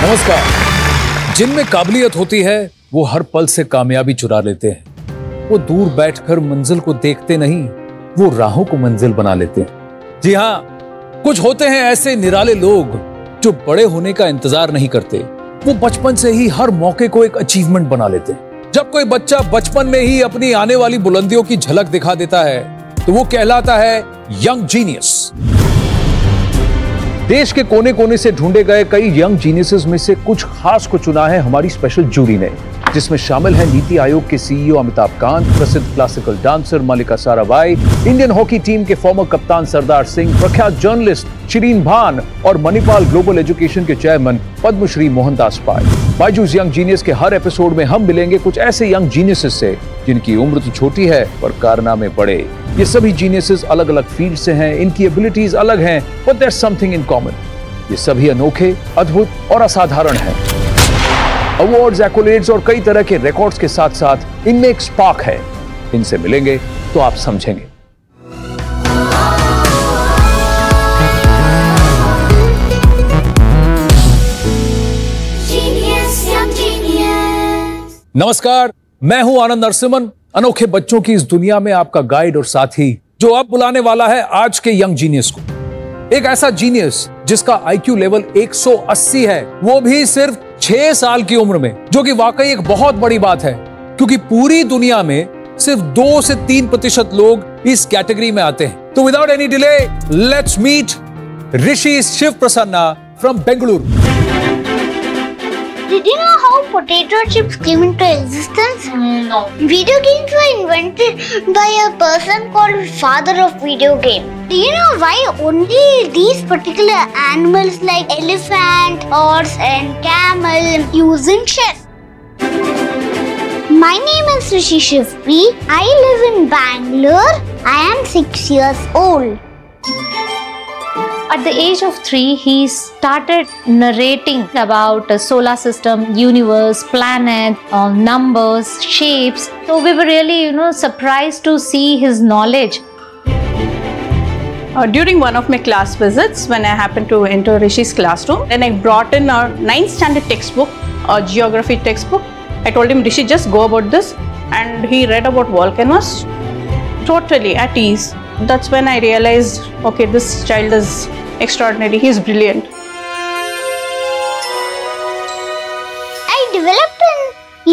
नमस्कार। जिनमें काबिलियत होती है वो हर पल से कामयाबी चुरा लेते हैं। वो दूर बैठकर मंजिल को देखते नहीं, वो राहों को मंजिल बना लेते हैं। जी हाँ, कुछ होते हैं ऐसे निराले लोग जो बड़े होने का इंतजार नहीं करते। वो बचपन से ही हर मौके को एक अचीवमेंट बना लेते हैं। जब कोई बच्चा बचपन में ही अपनी आने वाली बुलंदियों की झलक दिखा देता है तो वो कहलाता है यंग जीनियस। देश के कोने कोने से ढूंढे गए कई यंग जीनियसेस में से कुछ खास को चुना है हमारी स्पेशल जूरी ने, जिसमें शामिल है नीति आयोग के सीईओ अमिताभ कांत, प्रसिद्ध क्लासिकल डांसर मल्लिका साराभाई, इंडियन हॉकी टीम के फॉर्मर कप्तान सरदार सिंह, प्रख्यात जर्नलिस्ट शिरीन भान और मणिपाल ग्लोबल एजुकेशन के चेयरमैन पद्मश्री मोहनदास पाल। बायजूस यंग जीनियस के हर एपिसोड में हम मिलेंगे कुछ ऐसे यंग जीनियसेस से जिनकी उम्र तो छोटी है पर कारनामे बड़े। ये सभी जीनियसेस अलग अलग फील्ड से हैं, इनकी एबिलिटीज अलग हैं, but there is something in common. ये सभी अनोखे, अद्भुत और असाधारण हैं। अवार्ड्स, एक्कोलेड्स और कई तरह के रिकॉर्ड्स के साथ साथ इनमें एक स्पार्क है। इनसे मिलेंगे तो आप समझेंगे। नमस्कार, मैं हूं आनंद नरसिम्हन, अनोखे बच्चों की इस दुनिया में आपका गाइड और साथी, जो अब बुलाने वाला है आज के यंग जीनियस को। एक ऐसा जीनियस जिसका आईक्यू लेवल 180 है, वो भी सिर्फ 6 साल की उम्र में, जो कि वाकई एक बहुत बड़ी बात है, क्योंकि पूरी दुनिया में सिर्फ 2 से 3% लोग इस कैटेगरी में आते हैं। तो without any delay, let's meet Rishi Shiv Prasanna from Bengaluru. Did you know how potato chips came into existence? No. Video games were invented by a person called father of video game. Do you know why only these particular animals like elephant, horse and camel use in chess? My name is Rishi Shivpi. I live in Bangalore. I am 6 years old. At the age of 3, he started narrating about solar system, universe, planet, numbers, shapes. So we were really, surprised to see his knowledge. During one of my class visits, when I happened to enter Rishi's classroom, then I brought in a 9th standard textbook, a geography textbook. I told him, Rishi, just go about this. And he read about volcanoes, totally at ease. That's when I realized, okay, this child is extraordinary. He's brilliant. I developed an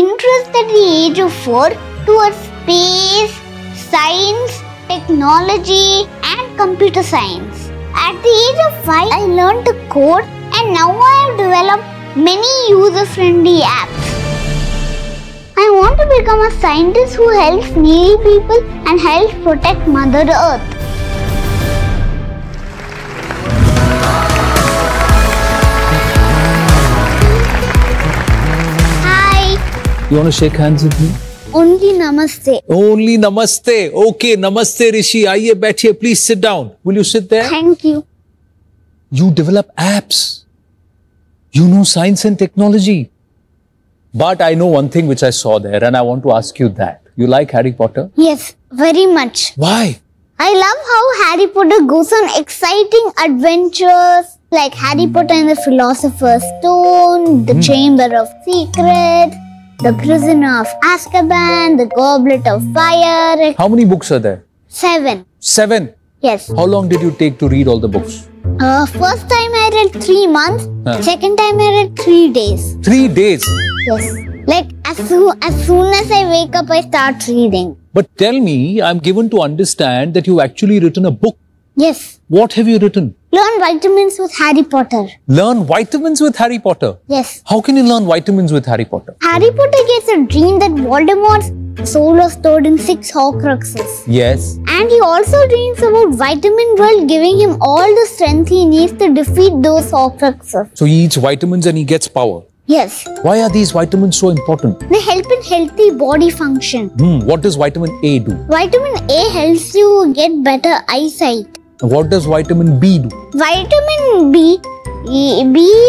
interest at the age of 4 towards space, science, technology and computer science. At the age of 5, I learned to code and now I have developed many user-friendly apps. I want to become a scientist who helps needy people and helps protect Mother Earth. Hi. You want to shake hands with me? Only namaste. Only namaste. Okay, namaste Rishi. आइए बैठिए, please sit down. Will you sit there? Thank you. You develop apps. You know science and technology. But I know one thing which I saw there and I want to ask you that. You like Harry Potter? Yes, very much. Why? I love how Harry Potter goes on exciting adventures like Harry Potter and the Philosopher's Stone, the Chamber of Secrets, the Prisoner of Azkaban, the Goblet of Fire. How many books are there? 7. 7. Yes. How long did you take to read all the books? First time I read 3 months. Second time I read 3 days. 3 days? Yes. Like as soon as I wake up, I start reading. But tell me, I'm given to understand that you've actually written a book. Yes. What have you written? Learn vitamins with Harry Potter. Learn vitamins with Harry Potter? Yes. How can you learn vitamins with Harry Potter? Harry Potter gets a dream that Voldemort's soul was stored in 6 Horcruxes. Yes. And he also dreams about Vitamin World giving him all the strength he needs to defeat those Horcruxes. So he eats vitamins and he gets power. Yes. Why are these vitamins so important? They help in healthy body function. What does vitamin A do? Vitamin A helps you get better eyesight. What does vitamin B do? Vitamin B,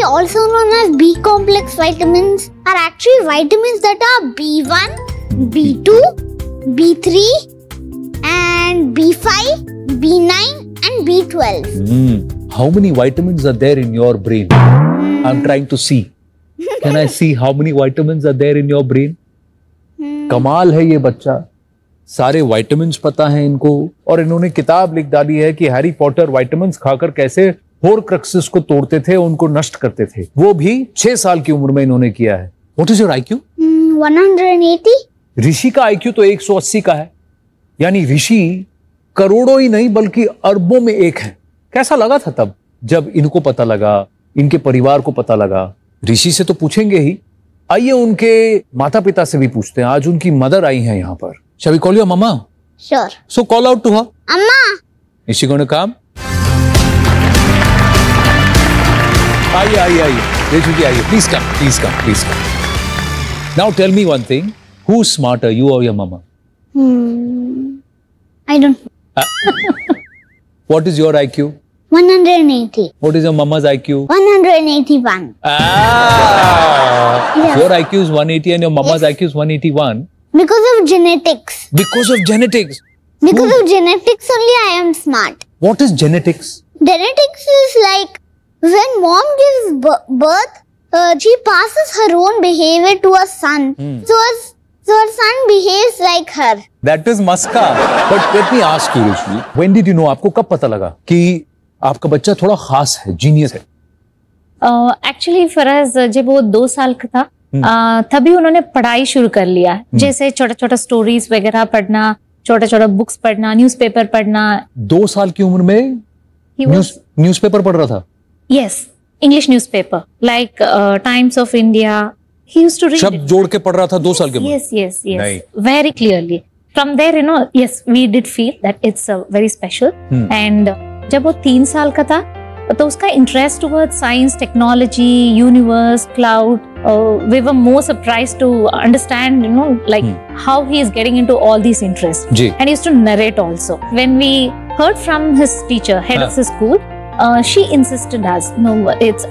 also known as B complex vitamins, are actually vitamins that are B1, B2, B3 and B5, B9 and B12. How many vitamins are there in your brain? I'm trying to see. Can I see how many vitamins are there in your brain? कमाल है ये बच्चा, सारे vitamins पता है इनको, और इन्होंने किताब लिख डाली है कि हैरी पॉटर विटामिन्स खाकर कैसे होर्क्रक्सेस को तोड़ते थे, उनको नष्ट करते थे, वो भी 6 साल की उम्र में इन्होंने किया है। What is your IQ? 180। ऋषि का IQ तो 180 का है, यानी ऋषि करोड़ों ही नहीं बल्कि अरबों में एक है। कैसा लगा था तब जब इनको पता लगा, इनके परिवार को पता लगा? ऋषि से तो पूछेंगे ही, आइए उनके माता पिता से भी पूछते हैं। आज उनकी मदर आई हैं यहाँ पर। Shall we call your mama? Sure. So call out to her. Amma. Is she going to come? आइए रेशु जी आइए, please come. Now tell me one thing, who's smarter, you or your mama? I don't know. What is your IQ? 180. What is your mama's IQ? 181. Yes. Your IQ is 180 and your mama's IQ is 181. Because of genetics. Because of genetics. Because of genetics only I am smart. What is genetics? Genetics is like when mom gives birth, she passes her own behavior to her son. So her son behaves like her. That is Maska. But let me ask you, Rishi, when did you know? आपको कब पता लगा कि आपका बच्चा थोड़ा खास है, जीनियस है? एक्चुअली फराज जब वो 2 साल का था तभी उन्होंने पढ़ाई शुरू कर लिया, जैसे छोटा छोटा स्टोरीज वगैरह पढ़ना, छोटा छोटा बुक्स पढ़ना, न्यूज़पेपर पढ़ना। 2 साल की उम्र में न्यूज़पेपर पढ़ रहा था? Yes, English newspaper like Times of India. He used to read. शब्द जोड़ के पढ़ रहा था 2 साल के उम्र? Yes, very clearly. From there yes we did feel that it's very special. And जब वो 3 साल का था तो उसका interest toward science, technology, universe, cloud, we were more surprised to understand, like how he is getting into all these interests. And he used to narrate also. When we heard from his teacher, head of the school, she insisted us, no,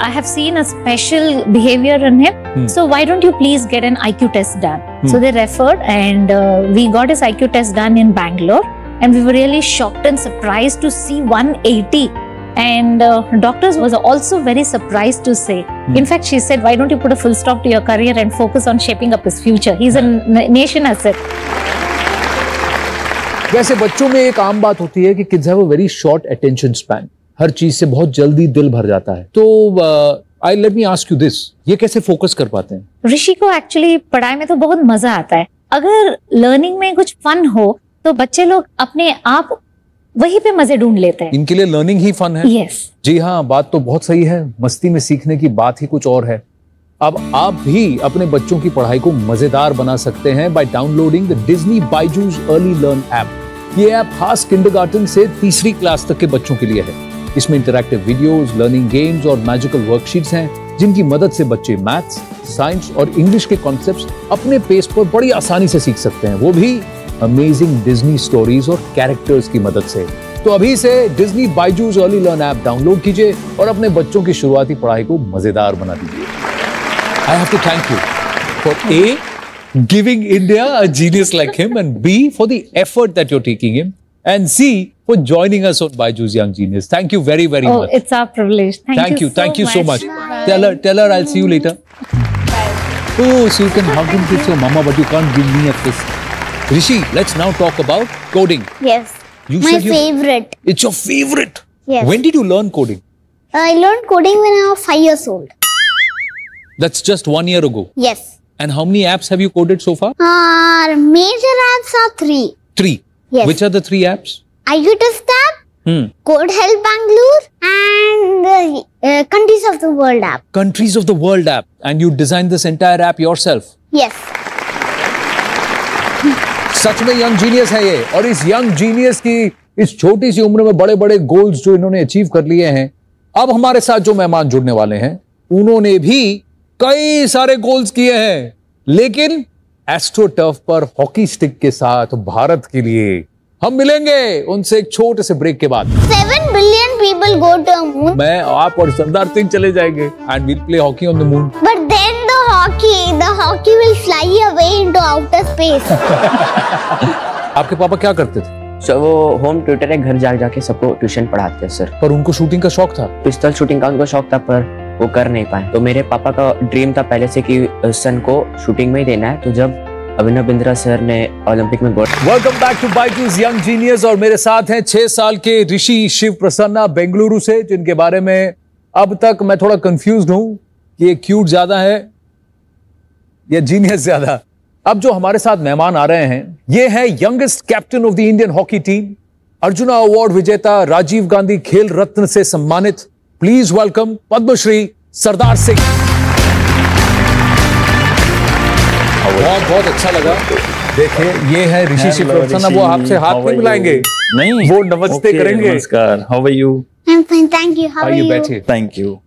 I have seen a special behavior in him. So why don't you please get an IQ test done? So they referred and we got his IQ test done in Bangalore. And we were really shocked and surprised to see 180. And doctors was also very surprised to say. In fact, she said, why don't you put a full stop to your career and focus on shaping up his future? He's a nation asset. वैसे बच्चों में एक आम बात होती है कि kids have a very short attention span. हर चीज से बहुत जल्दी दिल भर जाता है। तो let me ask you this, ये कैसे फोकस कर पाते हैं? ऋषि को एक्चुअली पढ़ाई में तो बहुत मजा आता है। अगर लर्निंग में कुछ फन हो तो बच्चे लोग अपने आप वहीं पे मजे ढूंढ लेते हैं। इनके लिए लर्निंग ही फन है। Yes. जी हाँ, बात तो बहुत सही है। मस्ती में सीखने की बात ही कुछ और है। अब आप भी अपने बच्चों की पढ़ाई को मजेदार बना सकते हैं by downloading the Disney Byju's early learn app. ये ऐप खास किंडरगार्टन से 3री क्लास तक के बच्चों के लिए है। इसमें इंटरैक्टिव वीडियोस, लर्निंग गेम्स और मैजिकल वर्कशीट्स हैं, जिनकी मदद से बच्चे मैथ्स, साइंस और इंग्लिश के कॉन्सेप्ट्स अपने पेस पर बड़ी आसानी से सीख सकते हैं, वो भी अमेजिंग डिज्नी स्टोरीज और कैरेक्टर्स की मदद से। तो अभी से Disney Byju's early learn app download कीजिए और अपने बच्चों की शुरुआती पढ़ाई को मजेदार बना दीजिए। I have to thank you for A, giving India a genius like him, and B, for the effort that you're taking him, and C, for joining us on Byju's Young Genius. Thank you very, very much. It's our privilege. Thank you so much. Tell her I'll see you later. Oh, so you can hug and kiss your mama, but you can't give me a kiss. Rishi, let's now talk about coding. Yes. My favorite. It's your favorite? Yes. When did you learn coding? I learned coding when I was 5 years old. That's just 1 year ago? Yes. And how many apps have you coded so far? Major apps are 3. 3? Yes. Which are the 3 apps? IQ Test app, Code Help Bangalore, and Countries of the World app. Countries of the World app. And you designed this entire app yourself? Yes. सच में young genius है ये, और इस young genius की इस छोटी सी उम्र में बड़े बड़े गोल्स जो इन्होंने अचीव कर लिए हैं। अब हमारे साथ जो मेहमान जुड़ने वाले हैं उन्होंने भी कई सारे गोल्स किए हैं, लेकिन एस्ट्रो टर्फ पर हॉकी स्टिक के साथ भारत के लिए। हम मिलेंगे उनसे एक छोटे से ब्रेक के बाद। 7 billion people go to the moon. मैं, आप और सरदार सिंह चले जाएंगे and we'll play hockey on the moon. But then the hockey will fly away into outer space. आपके पापा क्या करते थे? सर वो होम ट्यूटर है, घर जा जाके सबको ट्यूशन पढ़ाते हैं सर। पर उनको शूटिंग का शौक था? पिस्तौल शूटिंग का उनको शौक था, पर वो कर नहीं पाए। तो मेरे पापा का ड्रीम था पहले से कि सन को शूटिंग में ही देना है। तो जब अभिनव बिंद्रा सर ने ओलंपिक में gold. Welcome back to Byju's young genius और मेरे साथ हैं 6 साल के ऋषि शिव प्रसन्ना बेंगलुरु से, जिनके बारे में अब तक मैं थोड़ा कंफ्यूज्ड हूं कि ये क्यूट ज्यादा है या जीनियस ज्यादा। अब जो हमारे साथ मेहमान आ रहे हैं ये है youngest captain of the Indian hockey team, arjuna award विजेता, राजीव गांधी खेल रत्न से सम्मानित। Please welcome Padmashri Sardar Singh. बहुत बहुत अच्छा लगा। देखिए ये है ऋषि शिव प्रसन्ना, वो आपसे हाथ नहीं मिलाएंगे, नहीं वो नमस्ते करेंगे। नमस्कार, how are you? I'm fine, thank you. How are you? बैठिए। Thank you.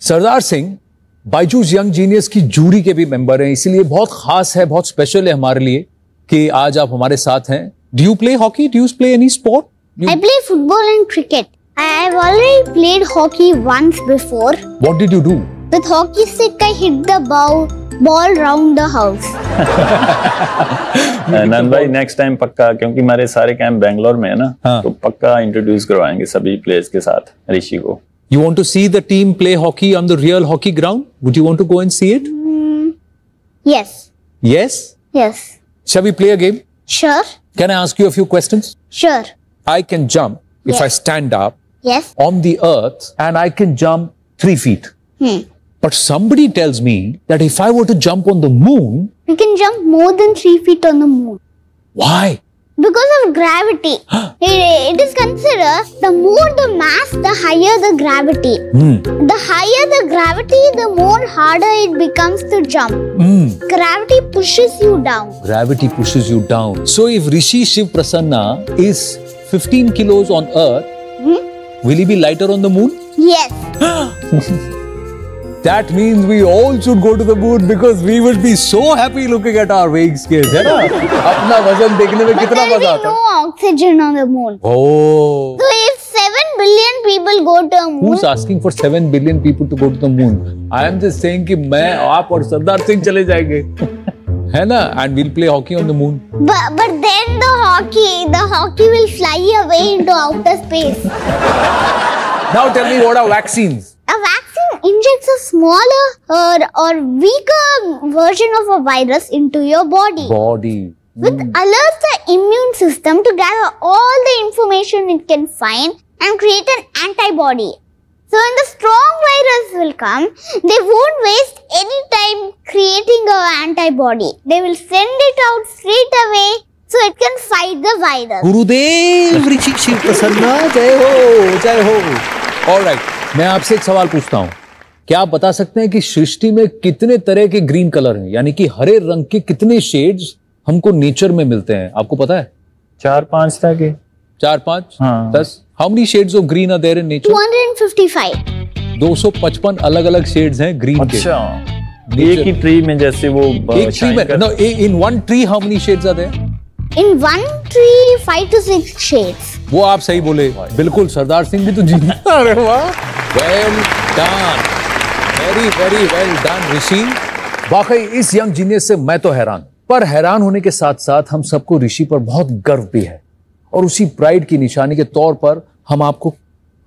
Sardar Singh Byju's young genius की जूरी के भी मेंबर हैं, इसीलिए बहुत खास है, बहुत स्पेशल है हमारे लिए कि आज आप हमारे साथ हैं। Do you play hockey? Do you play any sport? I play football and cricket. I've already played hockey once before. What did you do? With hockey stick, I hit the ball round the house. नंद भाई next time पक्का, क्योंकि हमारे सारे camp Bangalore में है ना, हाँ। तो पक्का इंट्रोड्यूस करवाएंगे सभी प्लेयर्स के साथ ऋषि को। You want to see the team play hockey on the real hockey ground? Would you want to go and see it? Yes. Yes? Yes. Shall we play a game? Sure. Can I ask you a few questions? Sure. I can jump if Yes. I stand up Yes. on the earth and I can jump 3 feet. But somebody tells me that if I were to jump on the moon, You can jump more than 3 feet on the moon. why? Because of gravity. It is considered the more the mass, the higher the gravity. The higher the gravity, the more harder it becomes to jump. Gravity pushes you down. Gravity pushes you down. So if Rishi Shiv Prasanna is 15 kilos on earth, will he be lighter on the moon? Yes. That means we all should go to the moon because we would be so happy looking at our weighing scales, है ना? अपना वजन देखने में But कितना there will मजा be आता no है। oxygen on the moon. Oh. So if 7 billion people go to the moon, Who's asking for 7 billion people to go to the moon? I am just saying कि मैं, आप और सरदार सिंह चले जाएंगे, है ना? And we'll play hockey on the moon. but then the hockey will fly away into outer space. Now tell me, what are vaccines? A vaccine injects a smaller or weaker version of a virus into your body. Body. Which alerts the immune system to gather all the information it can find and create an antibody. So when the strong virus will come, they won't waste any time creating an antibody. They will send it out straight away so it can fight the virus. गुरुदेव ऋषि शिव प्रसन्ना, जय हो, जय हो। Alright, मैं आपसे एक सवाल पूछता हूँ, क्या आप बता सकते हैं कि सृष्टि में कितने तरह के ग्रीन कलर हैं, यानी कि हरे रंग के कितने शेड्स हमको नेचर में मिलते हैं? आपको पता है? 4-5 था के 4-5? हाँ। 10? How many shades of green are there in nature? 255. 255 अलग अलग शेड्स हैं ग्रीन के। अच्छा, Nature. एक ही ट्री में जैसे वो एक ट्री में, no, in one tree how many shades are there? In one tree, 5 to 6 shades. वो आप सही बोले, बिल्कुल। सरदार सिंह भी तो जीत। अरे वाह, well done, very very well done Rishi. वाकई इस यंग जीनियस से मैं तो हैरान, पर हैरान होने के साथ साथ हम सबको ऋषि पर बहुत गर्व भी है, और उसी प्राइड की निशानी के तौर पर हम आपको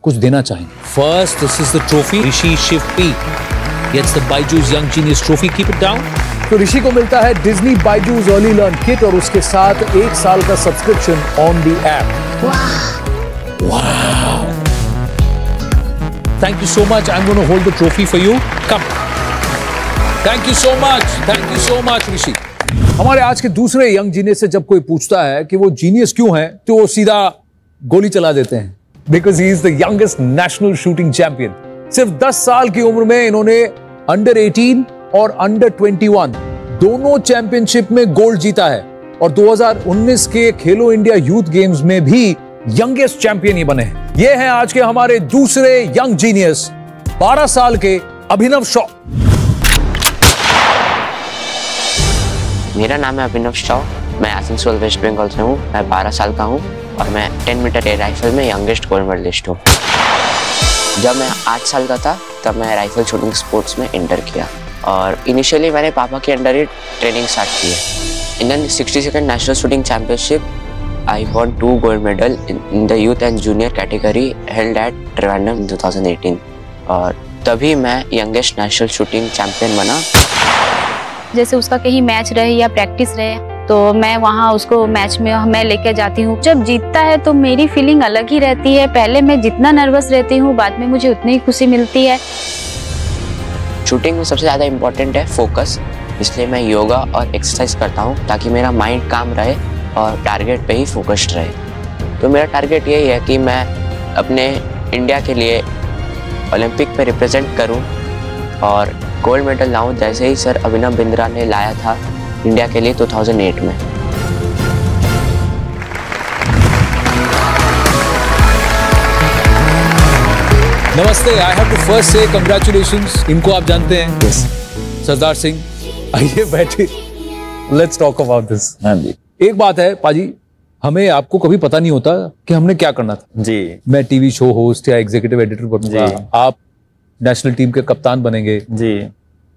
कुछ देना चाहेंगे। First, this is the trophy. Rishi Shiv P gets the Byju's young genius trophy. Keep it down. तो ऋषि को मिलता है Disney Byju's early learn kit और उसके साथ 1 साल का subscription on the app. Wow. Thank you so much. I'm going to hold the trophy for you. Come. Thank you so much. Thank you so much, Rishi. हमारे आज के दूसरे young genius से जब कोई पूछता है कि वो जीनियस क्यों है, तो वो सीधा गोली चला देते हैं। Because he is the youngest national shooting champion. सिर्फ 10 साल की उम्र में इन्होंने अंडर 18 और अंडर 21 दोनों चैंपियनशिप में गोल्ड जीता है, और 2019 के खेलो इंडिया यूथ गेम्स में भी यंगेस्ट चैंपियन ही बने हैं। ये हैं आज के हमारे दूसरे यंग जीनियस, 12 साल के अभिनव शॉ। मेरा नाम है अभिनव शॉ, मैं आसनसोल वेस्ट बंगाल से हूँ। मैं 12 साल का हूँ और मैं 10 मीटर एयर राइफल में यंगेस्ट गोल्ड मेडलिस्ट हूँ। जब मैं 8 साल का था तब मैं राइफल शूटिंग स्पोर्ट्स में इंटर किया, और इनिशियली मैंने पापा के अंडर ही ट्रेनिंग स्टार्ट की है। In the 62nd national shooting championship I won 2 gold medal in the youth and junior category held at Trivandrum in 2018. और तभी मैं यंगेस्ट नेशनल शूटिंग चैंपियन बना। जैसे उसका कहीं मैच रहे या प्रैक्टिस रहे तो मैं वहाँ उसको मैच में मैं लेके जाती हूँ। जब जीतता है तो मेरी फीलिंग अलग ही रहती है। पहले मैं जितना नर्वस रहती हूँ, बाद में मुझे उतनी ही खुशी मिलती है। शूटिंग में सबसे ज़्यादा इम्पोर्टेंट है फोकस, इसलिए मैं योगा और एक्सरसाइज करता हूँ ताकि मेरा माइंड काम रहे और टारगेट पे ही फोकस्ड रहे। तो मेरा टारगेट यही है कि मैं अपने इंडिया के लिए ओलंपिक पे रिप्रेजेंट करूँ और गोल्ड मेडल लाऊं, जैसे ही सर अभिनव बिंद्रा ने लाया था इंडिया के लिए 2008 में। नमस्ते, आई हैव टू फर्स्ट से कंग्रेचुलेशंस। इनको आप जानते हैं? यस। सरदार सिंह, आइए बैठिए, लेट्स टॉक अबाउट दिस। हाँ जी। एक बात है पाजी, हमें आपको कभी पता नहीं होता कि हमने क्या करना था। जी। मैं टीवी शो होस्ट या एग्जीक्यूटिव एडिटर बनूंगा, आप नेशनल टीम के कप्तान बनेंगे। जी।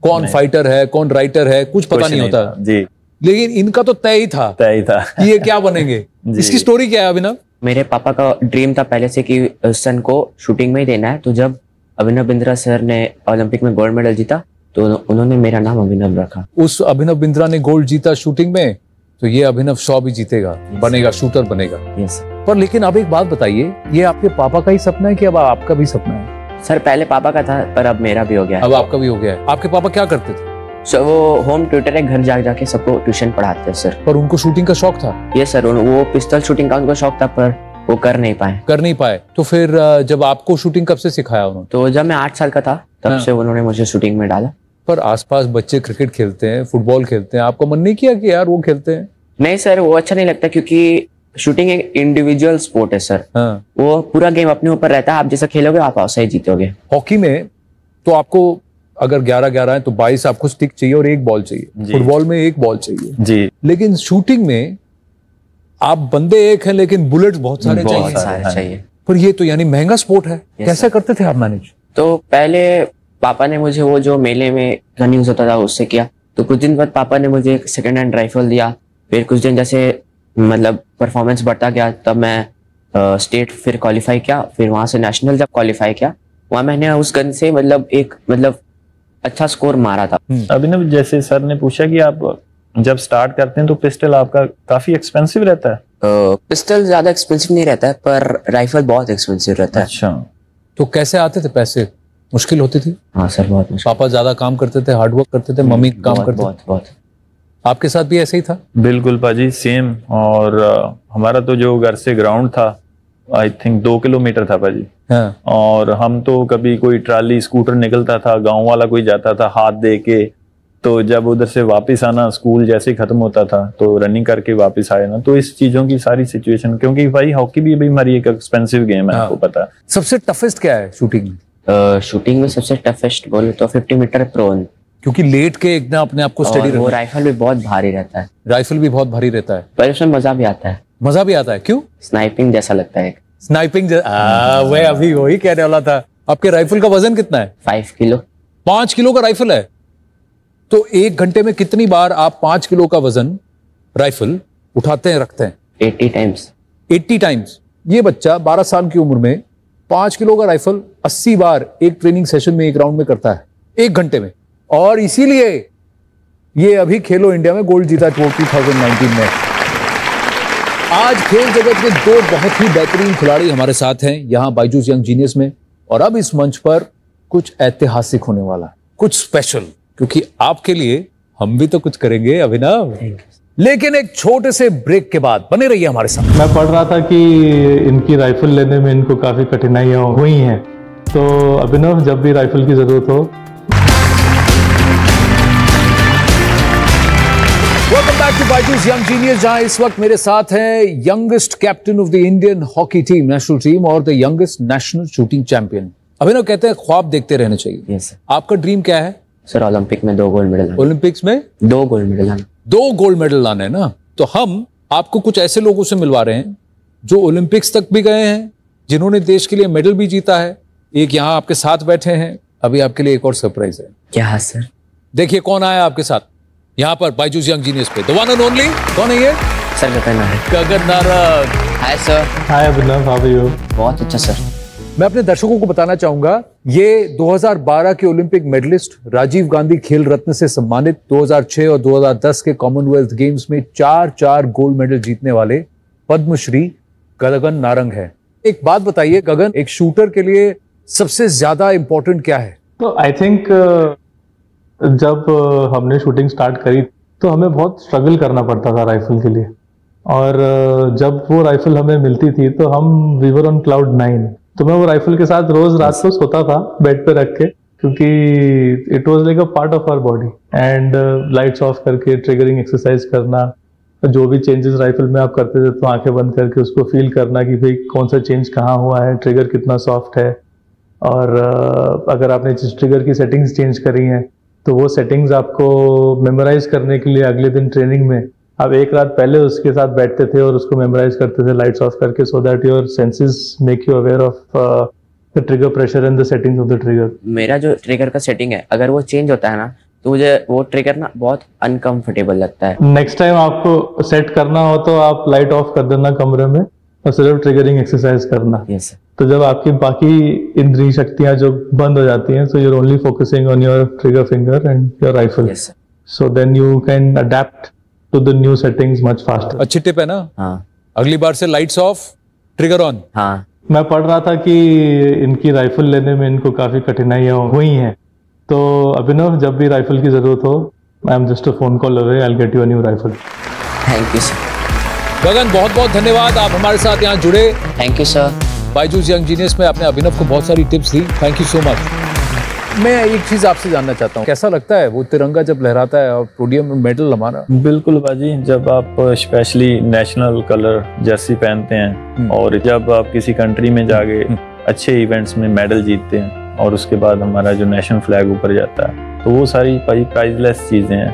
कौन फाइटर है, कौन राइटर है, कुछ पता नहीं होता। जी। लेकिन इनका तो तय ही था कि ये क्या बनेंगे। इसकी स्टोरी क्या है अभिनव? मेरे पापा का ड्रीम था पहले से कि सन को शूटिंग में ही देना है। तो जब अभिनव बिंद्रा सर ने ओलंपिक में गोल्ड मेडल जीता तो उन्होंने मेरा नाम अभिनव रखा। उस अभिनव बिंद्रा ने गोल्ड जीता शूटिंग में, तो ये अभिनव शॉ भी जीतेगा, बनेगा, शूटर बनेगा। यस। पर लेकिन अब एक बात बताइए, ये आपके पापा का ही सपना है कि अब आपका भी सपना है? सर पहले पापा का था पर अब मेरा भी हो गया है। अब आपका भी हो गया है। आपके पापा क्या करते थे? सर वो होम ट्यूटर है, घर जा जाके सबको ट्यूशन पढ़ाते हैं सर। पर उनको शूटिंग का शौक था? ये सर वो पिस्तौल शूटिंग का उनको शौक था पर वो कर नहीं पाए। तो फिर जब आपको शूटिंग कब से सिखाया उन्होंने? तो जब मैं 8 साल का था तब से उन्होंने मुझे शूटिंग में डाला। पर आसपास बच्चे क्रिकेट खेलते हैं, फुटबॉल खेलते हैं, आपका मन नहीं किया कि यार वो खेलते हैं? नहीं सर, वो अच्छा नहीं लगता क्योंकि शूटिंग एक इंडिविजुअल स्पोर्ट है सर। हाँ। वो पूरा गेम अपने ऊपर रहता है, आप जैसा खेलोगे आप वैसा ही जीतोगे। हॉकी में तो आपको अगर 11-11 है तो 22 आपको स्टिक चाहिए और 1 बॉल चाहिए। फुटबॉल में 1 बॉल चाहिए जी। लेकिन शूटिंग में आप बंदे एक हैं लेकिन बुलेट्स बहुत सारे चाहिए। पर ये तो यानी महंगा स्पोर्ट है। कैसे करते थे आप मैनेज? तो पहले पापा ने मुझे वो जो मेले में रन यूज होता था उससे किया। तो कुछ दिन बाद पापा ने मुझे एक सेकेंड हैंड राइफल दिया। फिर कुछ दिन जैसे मतलब परफॉर्मेंस बढ़ता गया तब मैं स्टेट फिर क्वालिफाई किया। फिर वहां से नेशनल जब क्वालिफाई किया वहां मैंने उस गन से मतलब अच्छा स्कोर मारा था। अभिनव, जैसे सर ने पूछा कि आप जब स्टार्ट करते हैं तो पिस्टल आपका काफी एक्सपेंसिव रहता है? पिस्टल ज्यादा एक्सपेंसिव नहीं रहता है पर राइफल बहुत एक्सपेंसिव रहता है। अच्छा। तो कैसे आते थे पैसे? मुश्किल होती थी? हाँ सर, बहुत मुश्किल। पापा ज्यादा काम करते थे, हार्डवर्क करते थे, मम्मी काम करते थे? बहुत। आपके साथ भी ऐसे ही था? बिल्कुल पाजी, सेम। और हमारा तो जो घर से ग्राउंड था आई थिंक 2 किलोमीटर था पाजी। हाँ। और हम तो कभी कोई ट्राली स्कूटर निकलता था, गांव वाला कोई जाता था हाथ दे के, तो जब उधर से वापस आना स्कूल जैसे ही खत्म होता था तो रनिंग करके वापस आए ना। तो इस चीजों की सारी सिचुएशन, क्योंकि भाई हॉकी भी हमारी एक एक्सपेंसिव गेम है। आपको पता है सबसे टफेस्ट क्या है शूटिंग में? शूटिंग में सबसे टफेस्ट बोले तो 50 मीटर प्रोन, क्योंकि लेट के एकदम अपने आप को स्टडी वो राइफल भी बहुत भारी रहता है। राइफल भी बहुत भारी रहता है पर उसमें मजा भी आता है। मजा भी आता है? क्यों? स्नाइपिंग जैसा लगता है। स्नाइपिंग वह अभी वही कहने वाला था। आपके राइफल का वजन कितना है? 5 किलो। 5 किलो का राइफल है? तो 1 घंटे में कितनी बार आप 5 किलो का वजन राइफल उठाते हैं, रखते हैं? 80 टाइम्स। 80 टाइम्स। ये बच्चा 12 साल की उम्र में 5 किलो का राइफल 80 बार एक ट्रेनिंग सेशन में, एक राउंड में करता है 1 घंटे में। और इसीलिए ये अभी खेलो इंडिया में गोल्ड जीता 2019 में। आज खेल जगत में 2 बहुत ही बेहतरीन खिलाड़ी हमारे साथ हैं यहाँ बायजूस यंग जीनियस में। और अब इस मंच पर कुछ ऐतिहासिक होने वाला है, कुछ स्पेशल, क्योंकि आपके लिए हम भी तो कुछ करेंगे अभिनव। लेकिन एक छोटे से ब्रेक के बाद बने रहिए हमारे साथ। मैं पढ़ रहा था कि इनकी राइफल लेने में इनको काफी कठिनाइयां हुई हैं, तो अभिनव जब भी राइफल की जरूरत हो। Welcome back to Byju's young genius, जहां इस वक्त मेरे साथ हैं youngest captain of the Indian hockey team, national team, और the youngest national shooting champion. Abhinav कहते हैं ख्वाब देखते रहने चाहिए। यस। आपका ड्रीम क्या है? सर ओलंपिक में 2 गोल्ड मेडल। ओलंपिक्स में 2 गोल्ड मेडल लाना। 2 गोल्ड मेडल लाने हैं ना? तो हम आपको कुछ ऐसे लोगों से मिलवा रहे हैं जो ओलंपिक्स तक भी गए हैं, जिन्होंने देश के लिए मेडल भी जीता है। एक यहाँ आपके साथ बैठे हैं। अभी आपके लिए एक और सरप्राइज है। क्या सर? देखिए कौन आया आपके साथ यहाँ पर बायजूस यंग जीनियस पे, द वन एंड ओनली। कौन है ये? Sir Gagan Narang. Gagan Narang. Hi sir. Hi Abhinav, how are you? बहुत अच्छा सर। मैं अपने दर्शकों को बताना चाहूंगा, ये 2012 के ओलंपिक मेडलिस्ट, राजीव गांधी खेल रत्न से सम्मानित, 2006 और 2010 के कॉमनवेल्थ गेम्स में 4 गोल्ड मेडल जीतने वाले पद्मश्री गगन नारंग है। एक बात बताइए गगन, एक शूटर के लिए सबसे ज्यादा इंपॉर्टेंट क्या है? तो आई थिंक जब हमने शूटिंग स्टार्ट करी तो हमें बहुत स्ट्रगल करना पड़ता था राइफल के लिए, और जब वो राइफल हमें मिलती थी तो हम वी वर ऑन क्लाउड 9। तो मैं वो राइफल के साथ रोज रात को सोता था बेड पे रख के, क्योंकि it was like a part of our body. And lights off करके ट्रिगरिंग एक्सरसाइज करना, जो भी चेंजेस राइफल में आप करते थे तो आंखें बंद करके उसको फील करना कि भाई कौन सा चेंज कहाँ हुआ है, ट्रिगर कितना सॉफ्ट है, और अगर आपने ट्रिगर की सेटिंग्स चेंज करी हैं तो वो सेटिंग्स आपको मेमोराइज करने के लिए अगले दिन ट्रेनिंग में आप एक रात पहले उसके साथ बैठते थे और उसको मेमोराइज करते थे लाइट्स ऑफ करके, so that your senses make you aware of the trigger pressure and the settings of the trigger. मेरा जो ट्रिगर का सेटिंग है, अगर वो चेंज होता है ना तो मुझे वो ट्रिगर ना बहुत अनकंफर्टेबल लगता है। नेक्स्ट टाइम आपको सेट करना हो तो आप लाइट ऑफ कर देना कमरे में और सिर्फ ट्रिगरिंग एक्सरसाइज करना। यस। तो जब आपकी बाकी इंद्रिय शक्तियां जो बंद हो जाती हैं, so you are only focusing on your trigger finger and your rifle, so then you can adapt to the new settings much faster. अच्छी टिप है ना? हाँ। अगली बार से लाइट्स ऑफ, ट्रिगर ऑन। हाँ। मैं पढ़ रहा था कि इनकी राइफल लेने में इनको काफी कठिनाइयां हुई हैं, तो अभिनव जब भी राइफल की जरूरत हो, I am just a phone call away, I will get you a new rifle. Thank you sir. Gagan बहुत बहुत धन्यवाद, आप हमारे साथ यहाँ जुड़े। Thank you sir. Byju's young genius में आपने अभिनव को बहुत सारी टिप्स दी, थैंक यू सो मच। मैं एक चीज आपसे जानना चाहता हूँ, कैसा लगता है वो तिरंगा जब लहराता है और पोडियम में मेडल हमारा? बिल्कुल बाजी, जब आप स्पेशली नेशनल कलर जर्सी पहनते हैं और जब आप किसी कंट्री में जाके अच्छे इवेंट्स में मेडल जीतते हैं और उसके बाद हमारा जो नेशनल फ्लैग ऊपर जाता है, तो वो सारी प्राइजलेस चीजें हैं।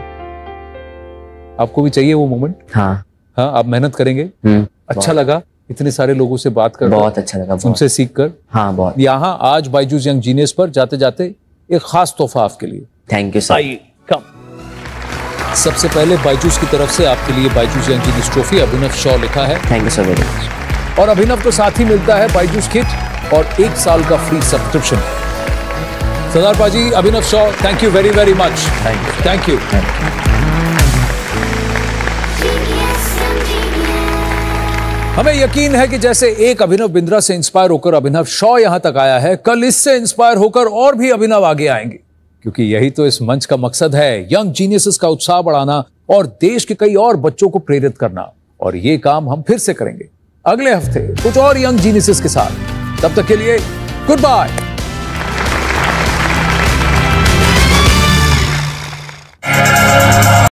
आपको भी चाहिए वो मोमेंट? हाँ। हाँ, आप मेहनत करेंगे। अच्छा लगा इतने सारे लोगों से बात कर, बहुत अच्छा लगा, उनसे सीख कर। हाँ बहुत। यहाँ आज बायजूस यंग जीनियस पर जाते जाते एक खास तोहफा आपके लिए। Thank you sir. आइए, कम। सबसे पहले बायजूस की तरफ से आपके लिए Byju's young genius trophy, Abhinav Shaw लिखा है। Thank you sir very much. और अभिनव को साथ ही मिलता है बायजूस किट और 1 साल का फ्री सब्सक्रिप्शन। सरदार पाजी, Abhinav Shaw, thank you very very much. Thank you. हमें यकीन है कि जैसे एक अभिनव बिंद्रा से इंस्पायर होकर अभिनव शॉ यहां तक आया है, कल इससे इंस्पायर होकर और भी अभिनव आगे आएंगे, क्योंकि यही तो इस मंच का मकसद है, यंग जीनियसेस का उत्साह बढ़ाना और देश के कई और बच्चों को प्रेरित करना। और ये काम हम फिर से करेंगे अगले हफ्ते कुछ और यंग जीनियसेस के साथ। तब तक के लिए गुड बाय।